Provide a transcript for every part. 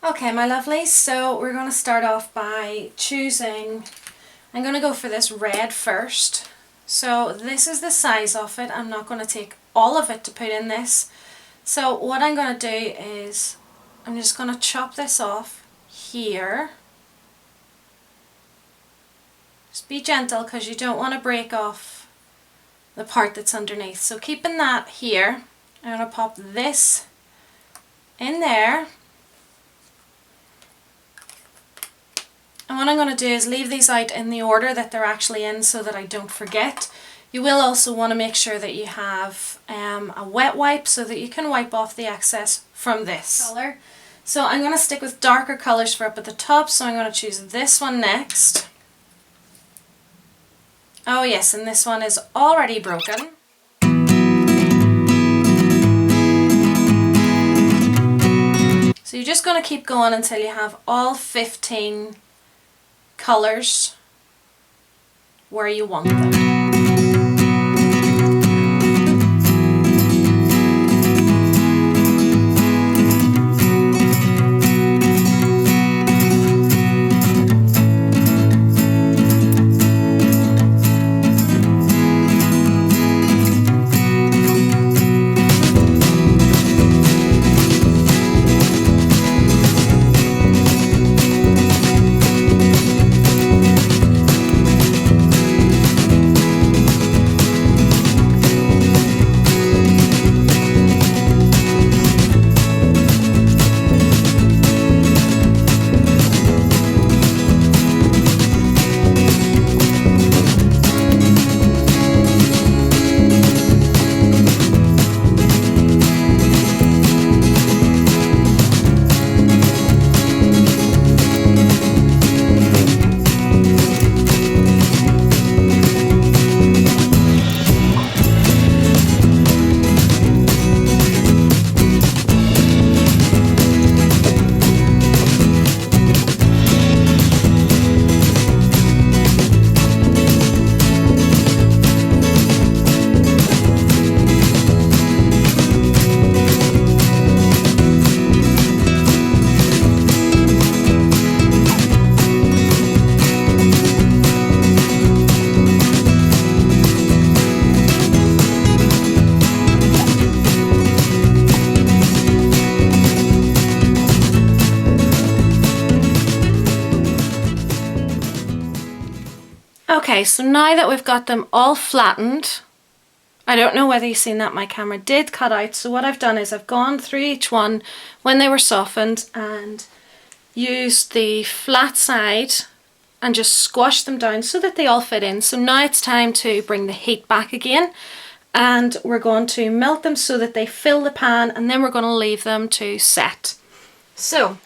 Okay, my lovelies, so we're going to start off by choosing, I'm going to go for this red first. So this is the size of it. I'm not going to take all of it to put in this. So what I'm going to do is I'm just going to chop this off here. Just be gentle because you don't want to break off the part that's underneath. So keeping that here, I'm going to pop this in there. And what I'm going to do is leave these out in the order that they're actually in so that I don't forget. You will also want to make sure that you have a wet wipe so that you can wipe off the excess from this colour. So I'm going to stick with darker colours for up at the top, so I'm going to choose this one next. Oh yes, and this one is already broken. So you're just going to keep going until you have all 15 colours where you want them. Okay, so now that we've got them all flattened, I don't know whether you've seen that my camera did cut out, so what I've done is I've gone through each one when they were softened and used the flat side and just squashed them down so that they all fit in. So now it's time to bring the heat back again, and we're going to melt them so that they fill the pan, and then we're going to leave them to set. So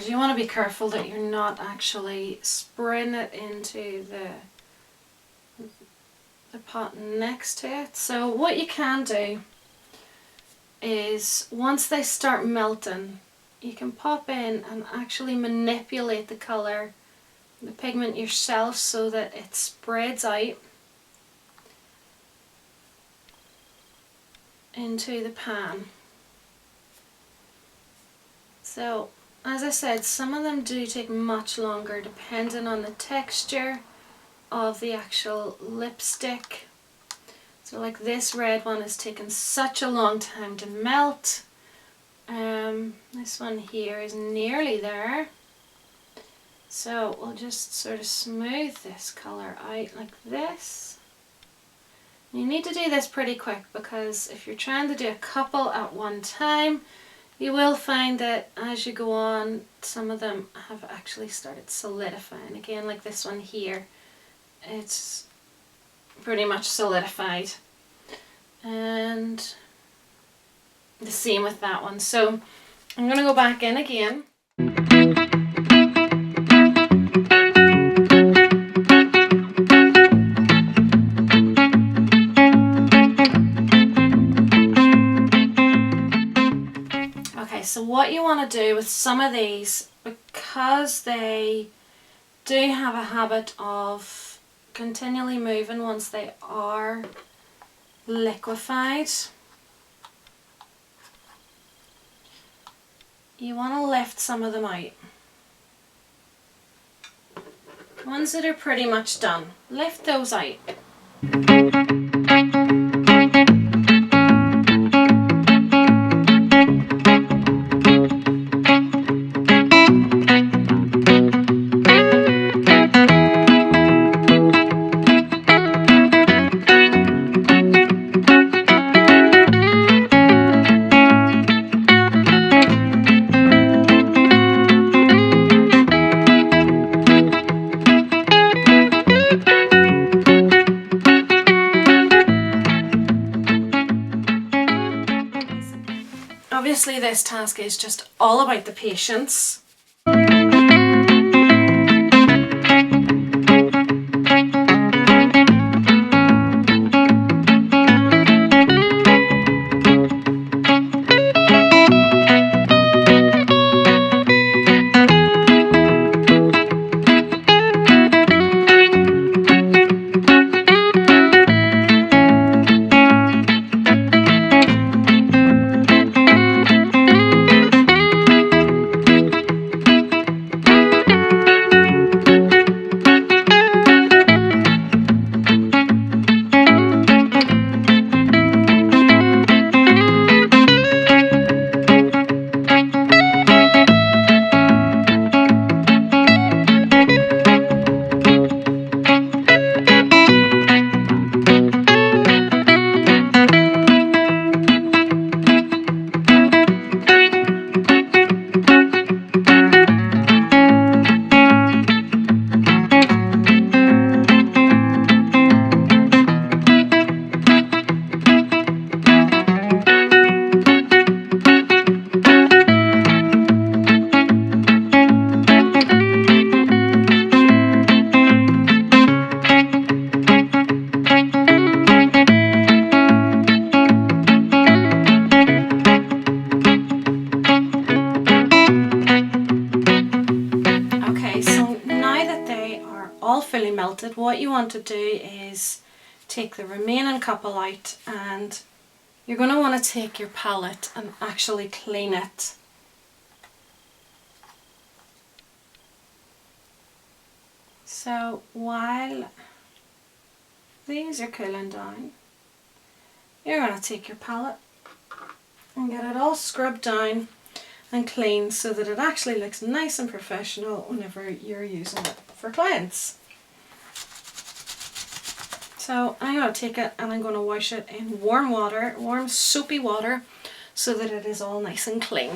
you want to be careful that you're not actually spraying it into the pot next to it. So what you can do is once they start melting, you can pop in and actually manipulate the colour the pigment yourself so that it spreads out into the pan. So as I said, some of them do take much longer depending on the texture of the actual lipstick. So like this red one has taken such a long time to melt. This one here is nearly there. So we'll just sort of smooth this colour out like this. You need to do this pretty quick because if you're trying to do a couple at one time, you will find that as you go on, some of them have actually started solidifying. Again, like this one here, it's pretty much solidified. And the same with that one. So I'm going to go back in again. Okay, so what you want to do with some of these, because they do have a habit of continually moving once they are liquefied, you want to lift some of them out. Ones that are pretty much done, lift those out. Obviously this task is just all about the patience. Fully melted, what you want to do is take the remaining couple out, and you're going to want to take your palette and actually clean it. So while these are cooling down, you're going to take your palette and get it all scrubbed down and clean so that it actually looks nice and professional whenever you're using it for clients. So I'm going to take it and I'm going to wash it in warm water, warm soapy water, so that it is all nice and clean.